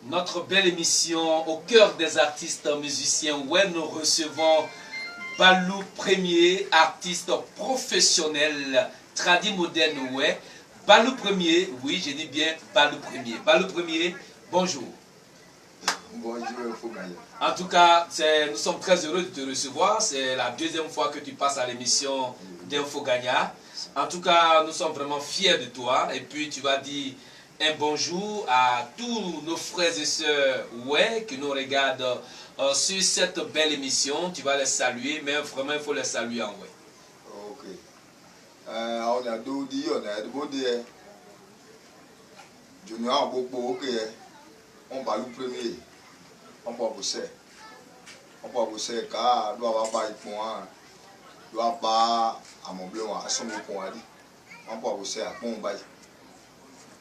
Notre belle émission au cœur des artistes musiciens où nous recevons Balou Premier, artiste professionnel, tradi moderne, ouais. Balou Premier, oui, je dis bien Balou Premier. Balou Premier, bonjour. Bonjour, Infoganya. En tout cas, nous sommes très heureux de te recevoir. C'est la deuxième fois que tu passes à l'émission d'Infoganya. En tout cas, nous sommes vraiment fiers de toi. Et puis, tu vas dire un bonjour à tous nos frères et sœurs ouais, qui nous regardent sur cette belle émission. Tu vas les saluer, mais vraiment, il faut les saluer en ouais. Ok. On a deux dit, on a deux dit. Junior a beaucoup, ok. On va le premier. On va bosser. On va bosser car on doit pas y point. On doit pas à mon bleu à son point. On va bosser à mon bail.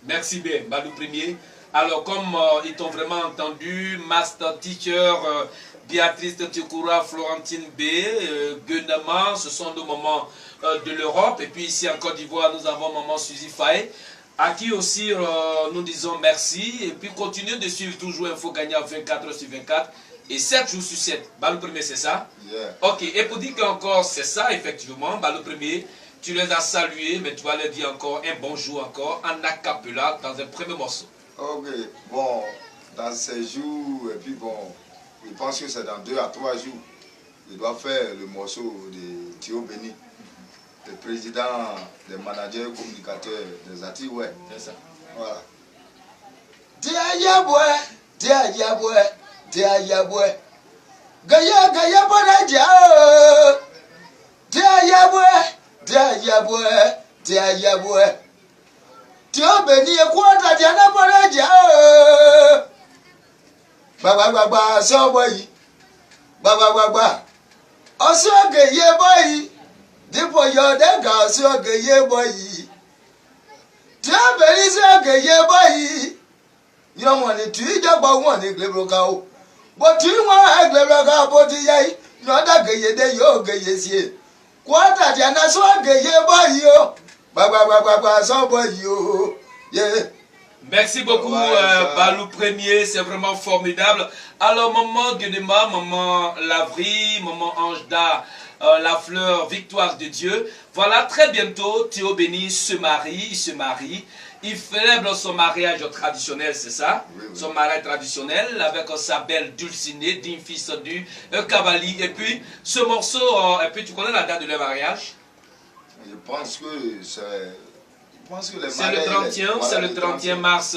Merci bien, Balou Premier. Alors, comme ils t'ont vraiment entendu, Master Teacher, Béatrice Tikura, Florentine B, Gunama, ce sont nos mamans de l'Europe. Et puis ici en Côte d'Ivoire, nous avons maman Suzy Faye, à qui aussi nous disons merci. Et puis continuez de suivre toujours Infoganya 24 sur 24 et 7 jours sur 7. Balou Premier, c'est ça? Yeah. Ok, et pour dire qu'encore c'est ça, effectivement, Balou Premier. Tu les as salués, mais tu vas leur dire encore un bonjour encore en a cappella dans un premier morceau. Ok, bon, dans ces jours, et puis bon, je pense que c'est dans 2 à 3 jours, je dois faire le morceau de Thio Béni, le président des managers communicateurs des ATI, ouais. C'est ça. Voilà. Dia yabwe, gaya bona jao. Dia yabwe. Thio Béni kwata diana bona jao. Baba so boy. Baba. Oso geye boy. Dipo yo de ga so geye boy. Thio Béni so geye boy. You want it to eat about one glebroka. But you want a glebroka body yai. Not a gay day, yo gay ye. Quata diana so gay boy yo. Baba, so boy yo. Yeah. Merci beaucoup, Balou Premier, c'est vraiment formidable. Alors, maman Guédema, maman Lavry, maman Angeda, la fleur, victoire de Dieu. Voilà, très bientôt, Thio Béni se marie. Il célèbre son mariage traditionnel, c'est ça? Oui. Son mariage traditionnel avec sa belle Dulcinée, digne fils du Cavalier. Et puis, ce morceau, et puis tu connais la date de leur mariage? Je pense que c'est... C'est le 31 mars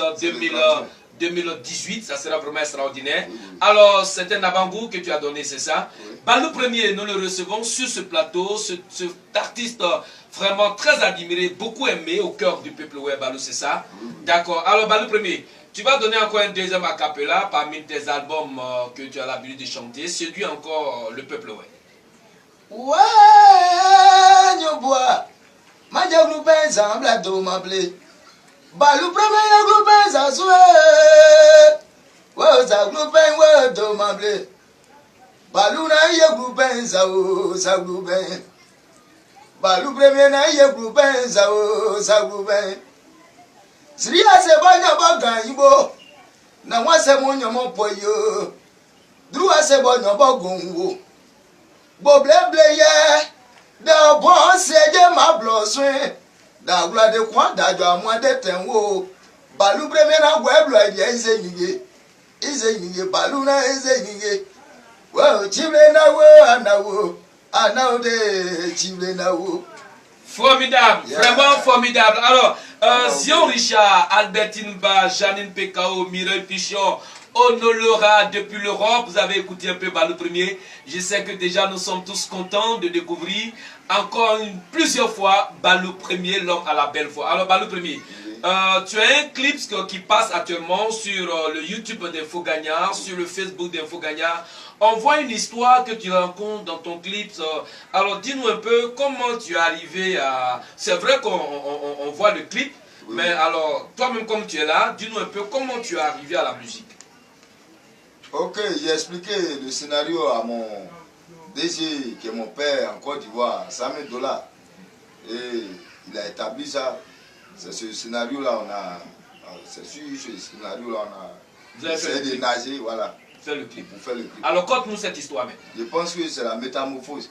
2018, ça sera vraiment extraordinaire. Oui. Alors, c'est un avant-goût que tu as donné, c'est ça? Oui. Balou Premier, nous le recevons sur ce plateau, cet artiste vraiment très admiré, beaucoup aimé au cœur du peuple, ouais, Balou, c'est ça? Oui. D'accord. Alors, Balou Premier, tu vas donner encore un deuxième a cappella parmi tes albums que tu as l'habitude de chanter. Séduis encore le peuple, ouais. Ouais, nyoboa. Maja groupe ensemble à tout m'appeler. Balou Premier groupe ça soué. Ouais, ça groupe ouais tout m'appeler. Balou na ye groupe ça groupe. Balou Premier na ye groupe ça groupe. Siria se banya baga ibo. Na wa se mo nyomo poyo. Druwa se bonyo bogunwo. Boble ye. Da bon seje ma bloswe da gula de kwa da jo amwa de tenwo Balou Premier na gweblo ide ize nyige Balou na ize nyige wo chible na wo anawo de chible na wo. Formidable, Yeah. Vraiment formidable. Alors, Zion Richard, Albertine Ba, Janine Pekao, Mireille Pichon, Onolora depuis l'Europe, vous avez écouté un peu Balou Premier. Je sais que déjà nous sommes tous contents de découvrir encore plusieurs fois Balou Premier, l'homme à la belle voix. Alors Balou Premier, tu as un clip qui passe actuellement sur le YouTube d'Infoganya, sur le Facebook d'Infoganya. On voit une histoire que tu rencontres dans ton clip. Alors dis-nous un peu comment tu es arrivé à... C'est vrai qu'on voit le clip, oui. Mais alors toi-même comme tu es là, dis-nous un peu comment tu es arrivé à la musique. Ok, j'ai expliqué le scénario à mon DG, qui est mon père en Côte d'Ivoire, $100 000. Et il a établi ça. C'est ce scénario-là, c'est sur ce scénario-là, Vous avez fait J'essaie le de clip. nager, voilà, Faire le clip. pour faire le clip. Alors, conte-nous cette histoire même. Je pense que c'est la métamorphose.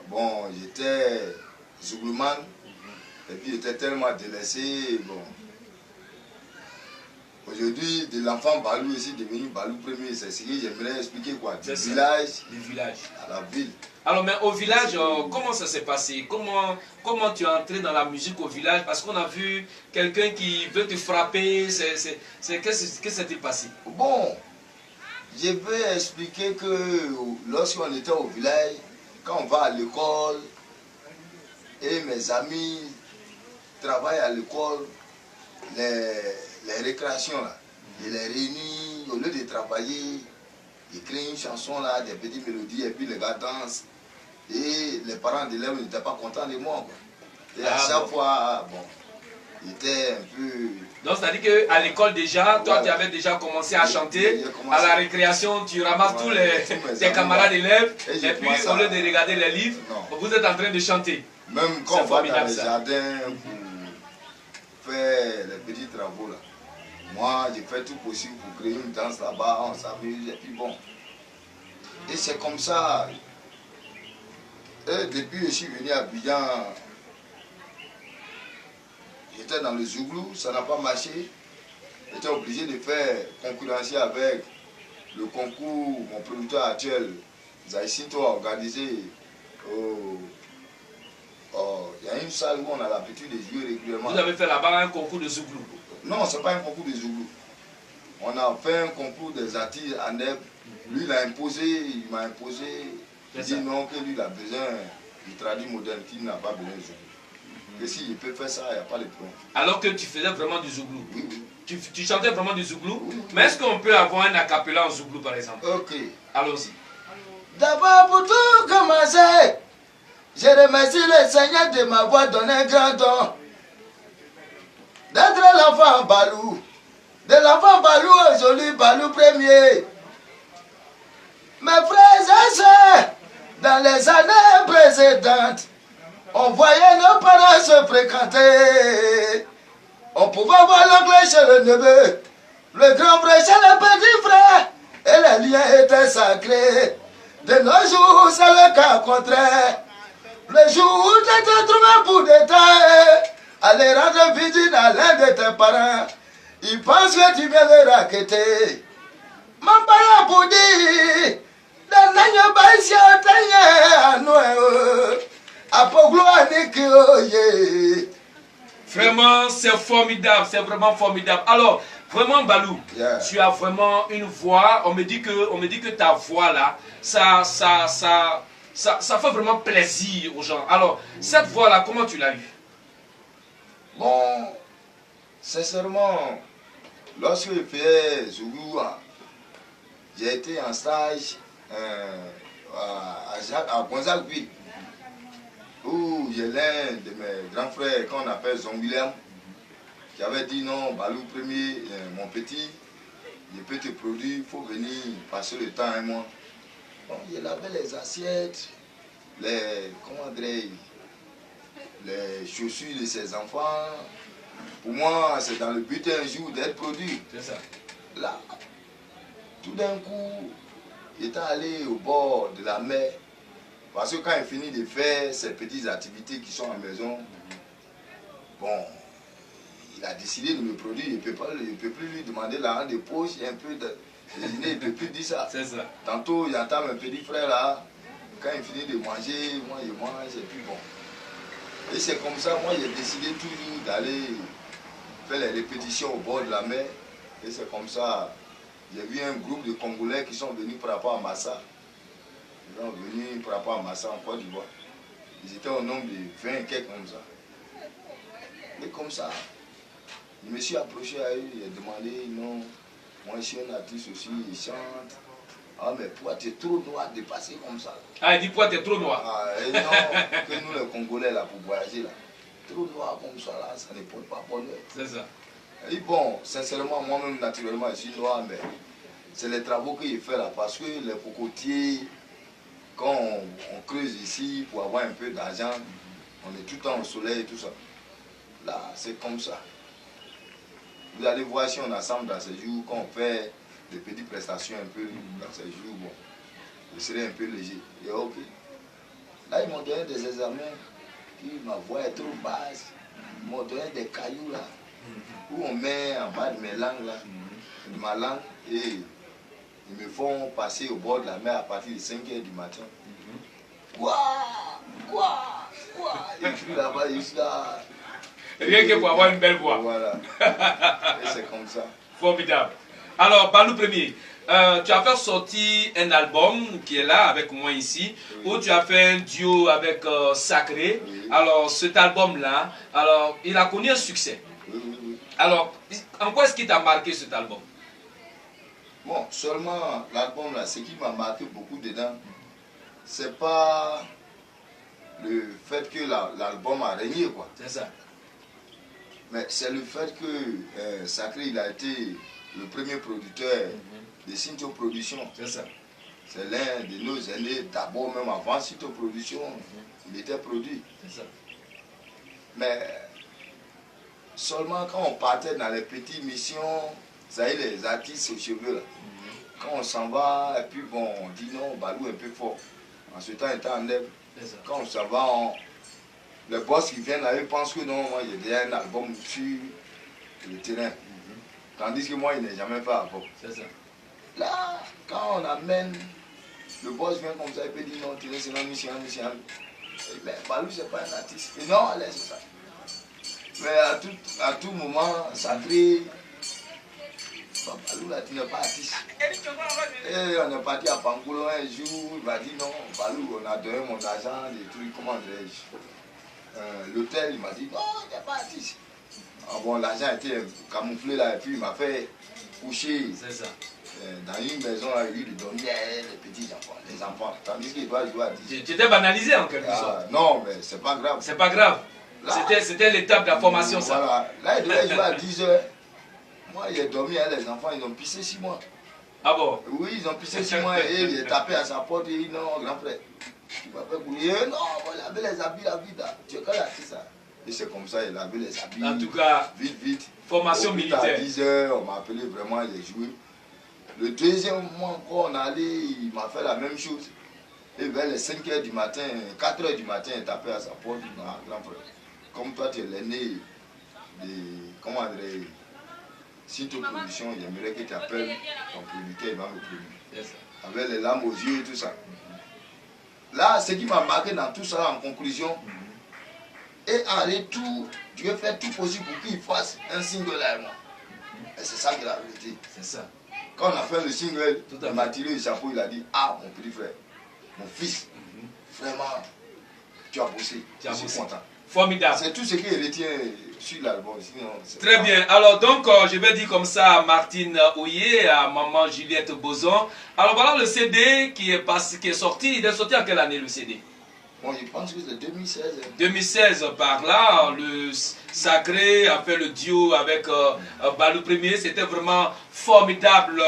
Bon, j'étais zouglouman, et puis j'étais tellement délaissé. Bon. Aujourd'hui, de l'enfant Balou ici devenu Balou premier, c'est ce que j'aimerais expliquer quoi. Du village à la ville. Alors, mais au village, comment ça s'est passé? Comment tu es entré dans la musique au village? Parce qu'on a vu quelqu'un qui veut te frapper. Qu'est-ce que s'est-il passé? Bon, je vais expliquer que lorsqu'on était au village, quand on va à l'école, et mes amis travaillent à l'école, les récréations là, je les réunis, au lieu de travailler, ils créent une chanson là, des petites mélodies, et puis les gars dansent. Et les parents d'élèves n'étaient pas contents de moi, quoi. Et à chaque fois, bon, ils étaient un peu... Donc, c'est-à-dire qu'à l'école déjà, toi, tu avais déjà commencé à chanter. À la récréation, tu ramasses tous tes camarades d'élèves. Et puis, au lieu de regarder les livres, vous êtes en train de chanter. Même quand on va dans les jardins pour faire les petits travaux, là, moi, j'ai fait tout possible pour créer une danse là-bas, on s'amuse, et puis bon. Et c'est comme ça. Et depuis que je suis venu à Abidjan, j'étais dans le Zouglou, ça n'a pas marché. J'étais obligé de faire concurrencer avec le concours, mon producteur actuel, Zaïsinto, a organisé. Il y a une salle où on a l'habitude de jouer régulièrement. Vous avez fait là-bas un concours de Zouglou? Non, ce n'est pas un concours de Zouglou. On a fait un concours des artistes à Neb. Lui, il a imposé, il m'a imposé. Il dit non, que lui, il a besoin du traduit moderne, qu'il n'a pas besoin de Zouglou. Et s'il peut faire ça, il n'y a pas de problème. Alors que tu faisais vraiment du Zouglou? Oui, oui. Tu chantais vraiment du Zouglou? Oui, oui. Mais est-ce qu'on peut avoir un acapella en Zouglou, par exemple? Ok. Allons-y. D'abord, pour tout commencer, je remercie le Seigneur de m'avoir donné un grand don. D'être l'enfant Balou. De l'enfant Balou aujourd'hui, Balou premier. Mes frères et sœurs, dans les années précédentes, on voyait nos parents se fréquenter. On pouvait voir l'oncle chez le neveu, le grand frère chez le petit frère, et les liens étaient sacrés. De nos jours, c'est le cas contraire. Le jour où tu te trouves pour détail, aller rendre visite à l'un de tes parents, ils pensent que tu viens de raqueter. Mon parent pour dire, vraiment, c'est formidable, c'est vraiment formidable. Alors, vraiment, Balou, tu as vraiment une voix. On me dit que ta voix là, ça fait vraiment plaisir aux gens. Alors, cette voix là, comment tu l'as eue? Bon, sincèrement, lorsque je faisais Zouglou, j'ai été en stage à Gonzagueville, où j'ai l'un de mes grands frères qu'on appelle Zon William, qui avait dit non, Balou premier, mon petit, je peux te produire, il faut venir passer le temps un mois. Bon, il avait les assiettes, les chaussures de ses enfants. Pour moi, c'est dans le but un jour d'être produit. C'est ça. Là, tout d'un coup, il est allé au bord de la mer. Parce que quand il finit de faire ses petites activités qui sont à la maison, bon, il a décidé de me produire. Il ne peut plus lui demander l'argent de poche et un peu de déjeuner. Il ne peut plus dire ça. C'est ça. Tantôt, j'entends mon petit frère là. Quand il finit de manger, moi je mange et puis bon. Et c'est comme ça, moi j'ai décidé toujours d'aller faire les répétitions au bord de la mer. Et c'est comme ça, j'ai vu un groupe de Congolais qui sont venus par rapport à Massa. Ils sont venus par rapport à Massa en Côte d'Ivoire. Ils étaient au nombre de 20 et quelques comme ça. Et comme ça, je me suis approché à eux, j'ai demandé, non, moi je suis un artiste aussi, il chante. Ah mais pourquoi tu es trop noir de passer comme ça? Ah, il dit pourquoi tu es trop noir? Ah, et non, que nous les Congolais là pour voyager là, trop noir comme ça là, ça ne porte pas bonheur. C'est ça. Et bon, sincèrement, moi-même naturellement je suis noir, mais c'est les travaux que je fais là, parce que les cocotiers, quand on creuse ici pour avoir un peu d'argent, on est tout le temps au soleil et tout ça. Là, c'est comme ça. Vous allez voir si on assemble dans ces jours, quand on fait des petites prestations un peu dans ces jours, bon, je serai un peu léger. Et ok. Là, ils m'ont donné des examens qui ma voix est trop basse. Ils m'ont donné des cailloux là, où on met en bas de mes langues là, de ma langue, et ils me font passer au bord de la mer à partir de 5 h du matin. Quoi? Et puis là-bas, je suis là. Rien que pour avoir une belle voix. Voilà. Et c'est comme ça. Formidable. Alors, Balou Premier, tu as fait sortir un album qui est là avec moi ici, oui, où tu as fait un duo avec Sacré. Oui. Alors, cet album-là, alors, il a connu un succès. Oui, oui, oui. Alors, en quoi est-ce qui t'a marqué cet album? Bon, seulement l'album là, ce qui m'a marqué beaucoup dedans, c'est pas le fait que l'album a régné, quoi. C'est ça. Mais c'est le fait que Sacré, il a été le premier producteur de Sinto Production. C'est ça. C'est l'un de nos aînés, d'abord même avant Sinto Production, il était produit. C'est ça. Mais seulement quand on partait dans les petites missions, ça y est, les artistes aux cheveux là. Quand on s'en va, et puis bon, on dit non, Balou est un peu fort. En ce temps, il était en lèvre. Quand on s'en va, les boss qui viennent là, ils pensent que non, moi j'ai déjà un album sur le terrain. Tandis que moi, il n'est jamais fait avant. C'est ça. Là, quand on amène, le boss vient comme ça, il peut dire non, tu es c'est un mission. Mais Balou, c'est pas un artiste. Et non, allez, c'est ça. Mais à tout moment, Sacré, Balou là, tu n'es pas artiste. Et on est parti à Pangoulon un jour, il m'a dit non, Balou, on a donné mon argent, des trucs, comment dirais-je. L'hôtel, il m'a dit non, il n'est pas artiste. Ah bon, l'argent était camouflé là, et puis il m'a fait coucher dans une maison là, il donnait les petits enfants, les enfants, tandis qu'il doit jouer à 10. Tu étais banalisé en quelque sorte. Non, mais c'est pas grave. C'est pas grave. C'était l'étape de la formation, ça. Voilà. Là, il devait jouer à 10 h. Moi, j'ai dormi avec les enfants, ils ont pissé 6 mois. Ah bon? Oui, ils ont pissé 6 mois et il est tapé à sa porte et il dit non, grand frère. Tu vas pas courir. Non, on va laver les habits, la vie là. Tu es quand là, c'est ça. Et c'est comme ça, il a lavé les habits. En tout cas, vite. Formation militaire. À 10 h, on m'a appelé vraiment, il a joué. Le deuxième mois encore, on allait, il m'a fait la même chose. Et vers les 5 h du matin, 4 h du matin, il tapé à sa porte, il m'a dit grand frère. Comme toi, tu es l'aîné de, comment dire, si tu production, j'aimerais que tu appelles ton producteur, il va me produire. Avec les larmes aux yeux et tout ça. Là, ce qui m'a marqué dans tout ça, en conclusion, et en retour, tu veux faire tout possible pour qu'il fasse un single à moi. Et c'est ça qui est la vérité. C'est ça. Quand on a fait le single, il m'a tiré le chapeau, il a dit ah, mon petit frère, mon fils, vraiment, tu as bossé. Je suis content. Formidable. C'est tout ce qui retient sur l'album. Très bien. Alors donc, je vais dire comme ça à Martine Ouillet, à maman Juliette Bozon. Alors voilà le CD qui est sorti. Il est sorti en quelle année le CD? Bon, je pense que c'est 2016. 2016 par là. Le Sacré a fait le duo avec Balou Premier. C'était vraiment formidable.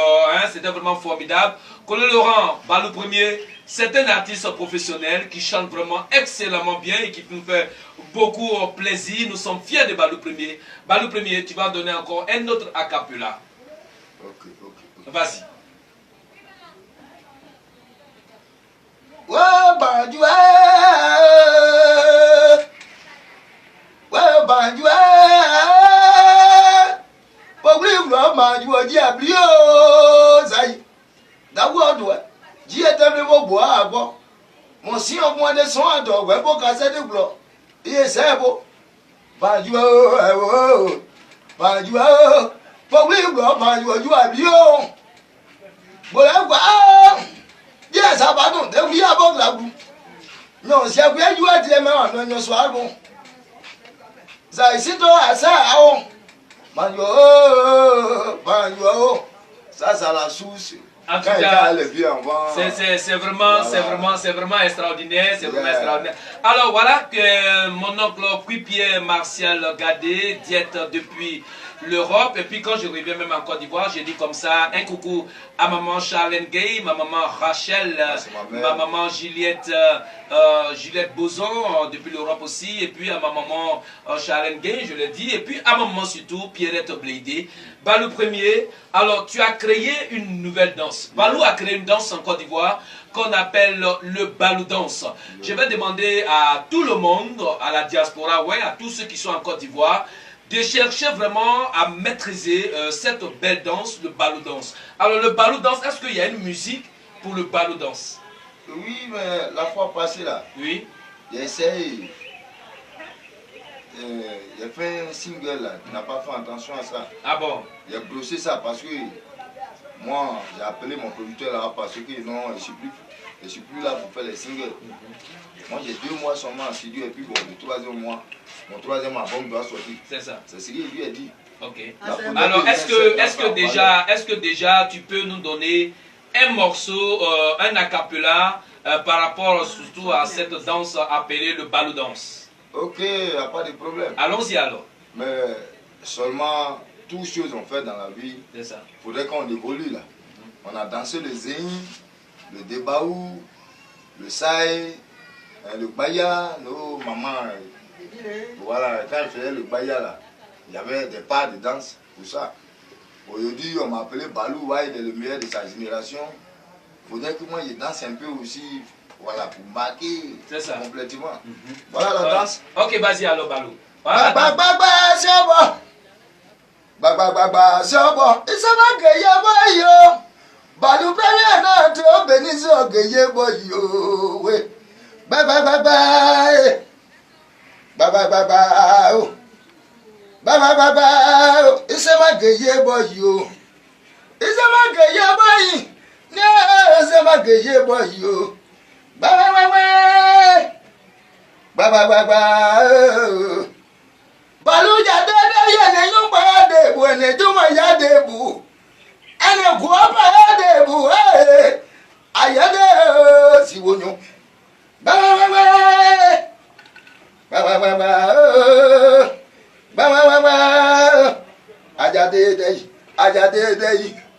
C'était vraiment formidable. Colonel Laurent, Balou Premier, c'est un artiste professionnel qui chante vraiment excellemment bien et qui nous fait beaucoup plaisir. Nous sommes fiers de Balou Premier. Balou Premier, tu vas donner encore un autre a cappella. Ok. Vas-y. Mon si on voit des sons à toi, ouais, pour casser des blocs. Et c'est beau. Banjo, banjo, pour lui, banjo, du avion. Voilà quoi. Yes, ça va donc, de oui, avant la boue. Non, si vous avez joué à dire, mais on ne soit bon. Ça ici, toi, ça, on. Banjo, ça, ça la source. En tout cas, c'est vraiment extraordinaire, c'est vraiment extraordinaire. Alors voilà que mon oncle Pierre Martial Gadé, diète depuis l'Europe. Et puis quand je reviens même en Côte d'Ivoire, j'ai dit comme ça, un coucou à maman Charlène Gay, ma maman Rachel, ma maman Juliette, Juliette Boson, depuis l'Europe aussi, et puis à ma maman Charlène Gay, je l'ai dit, et puis à ma maman surtout, Pierrette Blédé. Balou premier, alors tu as créé une nouvelle danse. Balou a créé une danse en Côte d'Ivoire qu'on appelle le Balou danse. Je vais demander à tout le monde, à la diaspora, ouais, à tous ceux qui sont en Côte d'Ivoire, de chercher vraiment à maîtriser cette belle danse, le Balou danse. Alors le Balou danse, est-ce qu'il y a une musique pour le Balou danse? Oui, mais la fois passée là, oui, j'ai essayé. J'ai fait un single là, tu n'as pas fait attention à ça. Ah bon? J'ai brossé ça parce que moi j'ai appelé mon producteur là parce que non, je suis plus là pour faire les singles. Moi j'ai 2 mois seulement en studio et puis bon, le 3e mois, mon 3e album doit sortir. C'est ça. C'est ce qu'il lui a dit. Ok. La Alors est-ce que déjà tu peux nous donner un morceau, un acapella par rapport surtout à cette danse appelée le Balou danse? Ok, il n'y a pas de problème. Allons-y alors. Mais seulement, toutes choses on fait dans la vie, C'est ça. il faudrait qu'on évolue là. On a dansé le zing, le débaou, le saï, le baya, nos mamans. Voilà, quand je faisais le baya là, il y avait des pas de danse pour ça. Aujourd'hui, on m'a appelé Balou, ouais, il est le meilleur de sa génération. Il faudrait que moi je danse un peu aussi. Voilà, pour marquer complètement. Voilà la danse. Ok, vas-y alors, Balou. Voilà. Balou premier na to benizo geye boyo we. Bye bye bye bye. Bye bye bye bye. Bye bye bye bye. Isema geye boyo. Isema geye boyi. Ne isema geye boyo. Bye bye bye bye. Bye bye bye bye. Balou ya de ye ne yo pa de bu ne juma ya de bu. Ene guapa ya de bu eh. Ayade si wonyo. Bye bye bye. Bye bye bye bye. Bye bye bye. Ajade de.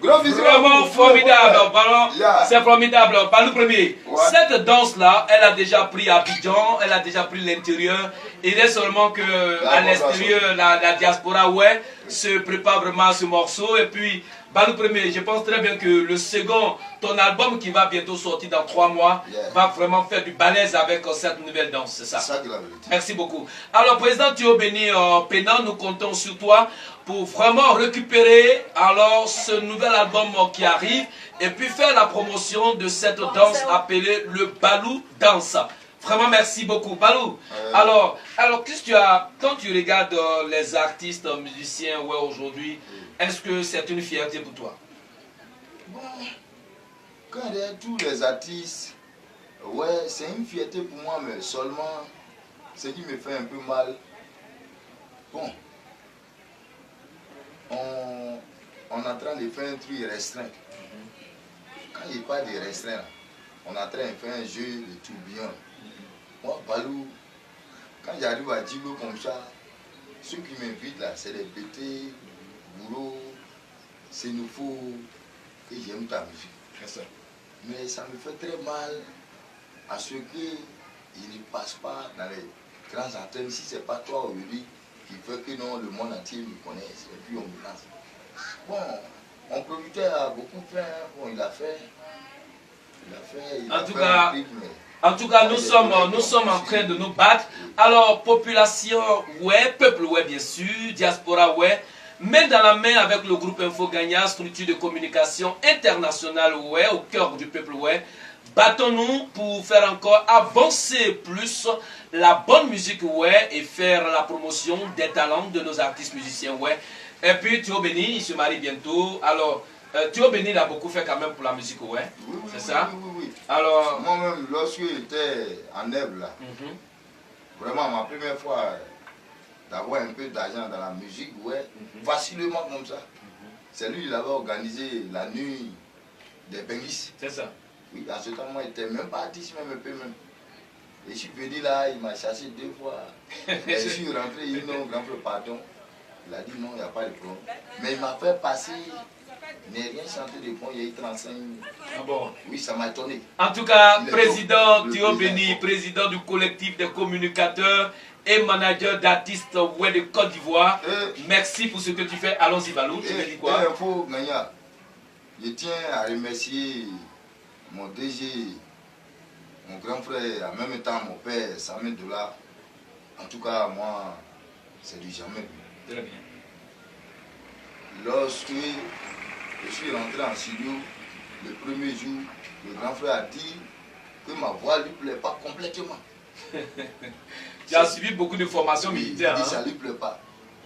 Vraiment formidable, c'est formidable. Balou premier, cette danse-là, elle a déjà pris Abidjan, elle a déjà pris l'intérieur. Il est seulement que à l'extérieur, la diaspora, ouais, se prépare vraiment à ce morceau. Et puis, Balou premier, je pense très bien que le second, ton album qui va bientôt sortir dans 3 mois, va vraiment faire du balèze avec cette nouvelle danse, c'est ça? C'est ça que la vérité. Merci beaucoup. Alors, président Thio Béni Pénan, nous comptons sur toi pour vraiment récupérer alors ce nouvel album qui arrive et puis faire la promotion de cette danse appelée le Balou danse. Vraiment merci beaucoup. Balou, alors qu'est-ce que tu as, quand tu regardes les artistes, musiciens ouais, aujourd'hui, est-ce que c'est une fierté pour toi? Bon, quand il y a tous les artistes, ouais, c'est une fierté pour moi, mais seulement ce qui me fait un peu mal. Bon, on est en train de faire un truc restreint. Quand il n'y a pas de restreint, on est en train de faire un jeu de tourbillon. Moi, Balou, quand j'arrive à Djibouti comme ça, ceux qui m'invitent là, c'est les BT, Bourreau, c'est nouveau, et j'aime ta musique. Mais ça me fait très mal à ceux qui ne passent pas dans les grandes antennes. Si ce n'est pas toi aujourd'hui qui fait que non, le monde entier me connaisse et puis on me lance. Bon, mon producteur a beaucoup fait, bon, il a fait. En tout cas, nous sommes en train de nous battre. Alors, population, ouais, peuple, ouais, bien sûr, diaspora, ouais, main dans la main avec le groupe Info Gagnant, structure de communication internationale, ouais, au cœur du peuple, ouais. Battons-nous pour faire encore avancer plus la bonne musique, ouais, et faire la promotion des talents de nos artistes musiciens, ouais. Et puis, Thio Béni, il se marie bientôt. Alors, Thio Béni, il a beaucoup fait quand même pour la musique, ouais. C'est ça? Oui. Alors, moi-même, lorsque j'étais en Ève, là, vraiment, ma première fois d'avoir un peu d'argent dans la musique, ouais, facilement comme ça. C'est lui qui avait organisé la nuit des Bengis. C'est ça. Oui, à ce temps, moi, j'étais même pas artiste, même un peu même. Et je suis venu là, il m'a chassé 2 fois. Et je suis rentré, il dit non, grand frère, pardon. Il a dit non, il n'y a pas de problème. Mais il m'a fait passer, il n'a rien chanté de bon, il y a eu 35 minutes. Ah bon? Oui, ça m'a étonné. En tout cas, Il est président le Théo président. Béni, président du collectif des communicateurs et manager d'artistes web de Côte d'Ivoire, merci pour ce que tu fais. Allons-y, Balou, tu me dis quoi? Info, Gagna, je tiens à remercier mon DG, mon grand frère, en même temps mon père, $100 000. En tout cas, moi, c'est du jamais. Très bien. Lorsque je suis rentré en studio, le premier jour, le grand frère a dit que ma voix ne lui plaît pas complètement. Tu as suivi beaucoup de formations Oui, militaires. il dit, ça ne lui plaît pas.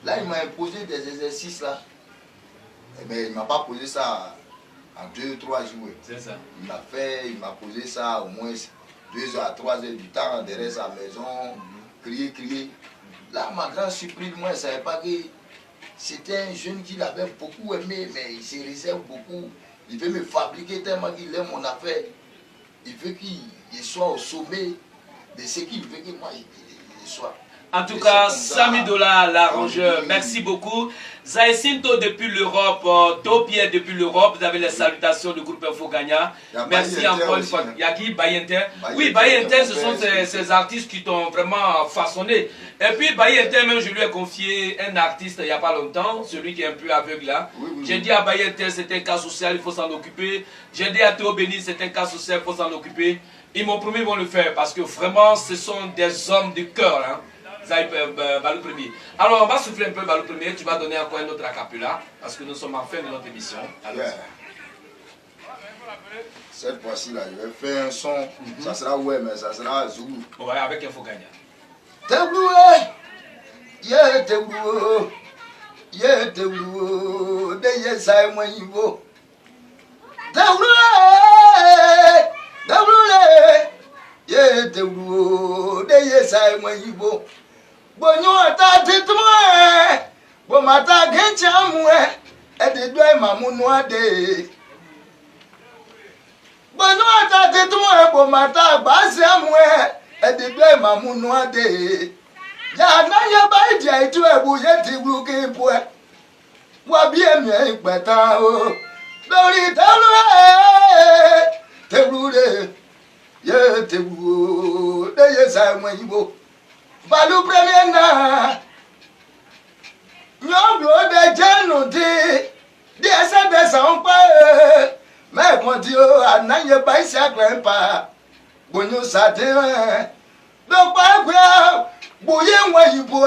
Là, il m'a imposé des exercices là. Mais il ne m'a pas posé ça en 2-3 jours. C'est ça. Il m'a posé ça au moins 2 heures à 3 heures du temps, derrière sa maison, crier. Là, ma grande surprise, moi, je ne savais pas que c'était un jeune qui l'avait beaucoup aimé, mais il se réserve beaucoup. Il veut me fabriquer tellement qu'il aime mon affaire. Il veut qu'il soit au sommet de ce qu'il veut que moi, il soit. En tout cas, $100 000 l'arrangeur. Merci beaucoup. Zaïsinto depuis l'Europe, Topierre depuis l'Europe. Vous avez les salutations du groupe Info Gagna. Merci encore une fois. Il y a qui? Baye Inter. Oui, Baye Inter, ce sont ces artistes qui t'ont vraiment façonné. Et puis Baye Inter, même je lui ai confié un artiste il n'y a pas longtemps, celui qui est un peu aveugle là. J'ai dit à Baye Inter, c'est un cas social, il faut s'en occuper. J'ai dit à Théo Béni, c'est un cas social, il faut s'en occuper. Ils m'ont promis, ils vont le faire parce que vraiment, ce sont des hommes de cœur. Hein. Balou premier. Alors on va souffler un peu Balou premier, tu vas donner encore un autre acapella parce que nous sommes en fin de notre émission. Yeah. Cette fois-ci là, je vais faire un son, ça sera ouais mais ça sera Zoulou. Ouais, avec Info Gagna. Tebloué, yeah tebloué, yeah tebloué, de yesa moi yibo. Tebloué, yeah tebloué, de yesa moi yibo. Bonyo ata titmwe, bo mata genchamwe, e de doy mamuno ade. Bonyo ata titmwe, bo mata basamwe, e de doy mamuno ade. Ya na ya ba dia itu ebu ye ti bluke poe. Wa bi emi ipeta o. Lórí tebloué, ye tebloué, de yesa mo yibo. Balou premier na Nyoblo de jenu di ese de san pa me kon ti o anaye ba isi agbepa bonyo sate do pa gbe boye nwa yibo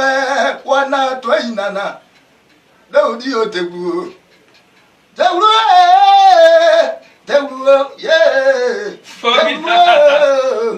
wana to inana do di o tegbu yeah.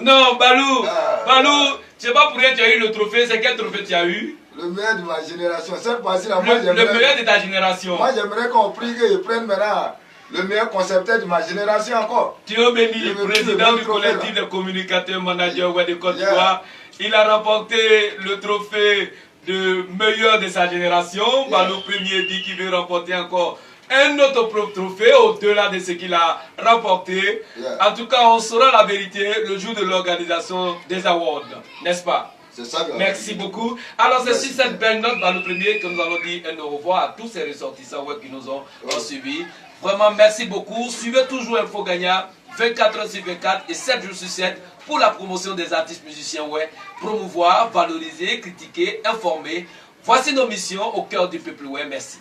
Non, Balou, Balou, c'est pas pour rien que tu as eu le trophée, c'est quel trophée tu as eu? Le meilleur de ma génération. Cette fois-ci, là, le meilleur de ta génération. Moi, j'aimerais qu'on prie que je prenne maintenant le meilleur concepteur de ma génération encore. Théo Béni, président du collectif de communicateurs manager web de Côte d'Ivoire. Il a remporté le trophée de meilleur de sa génération. Balou premier dit qu'il veut remporter encore un autre trophée au-delà de ce qu'il a remporté. En tout cas, on saura la vérité le jour de l'organisation des awards, n'est-ce pas? C'est ça. Merci beaucoup. Alors, c'est sur cette belle note, Balou premier, que nous allons dire un au revoir à tous ces ressortissants web qui nous ont suivis. Vraiment, merci beaucoup. Suivez toujours Info Gagna, 24 heures sur 24 et 7 jours sur 7 pour la promotion des artistes musiciens web. Promouvoir, valoriser, critiquer, informer. Voici nos missions au cœur du peuple web. Merci.